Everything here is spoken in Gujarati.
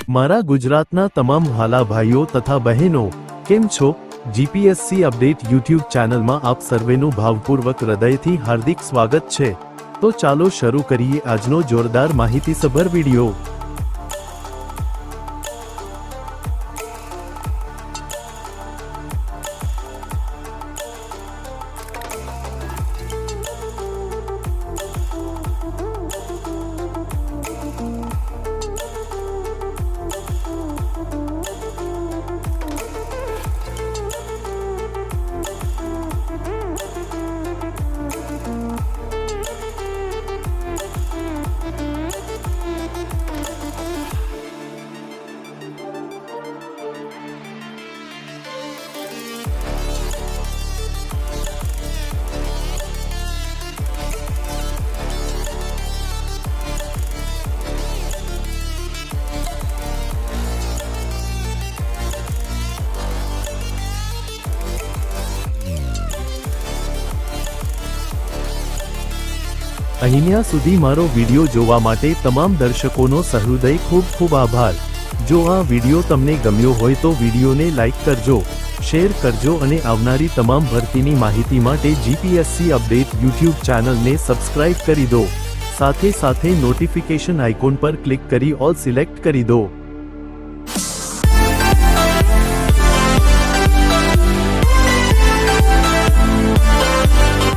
મારા ગુજરાતના તમામ વહાલા ભાઈઓ તથા બહેનો કેમ છો? જીપીએસસી અપડેટ યુટ્યુબ ચેનલમાં આપ સર્વેનું ભાવપૂર્વક હૃદયથી હાર્દિક સ્વાગત છે। તો ચાલો શરૂ કરીએ આજનો જોરદાર માહિતીસભર વિડિયો। અહીંયા સુધી મારો વિડિયો જોવા માટે તમામ દર્શકોનો સહૃદય ખૂબ ખૂબ આભાર। જો આ વિડિયો તમને ગમ્યો હોય તો વિડિયોને લાઈક કરજો, શેર કરજો અને આવનારી તમામ ભરતીની માહિતી માટે જીપીએસસી અપડેટ યુટ્યુબ ચેનલને સબસ્ક્રાઇબ કરી દો। સાથે સાથે નોટિફિકેશન આઇકોન પર ક્લિક કરી ઓલ સિલેક્ટ કરી દો।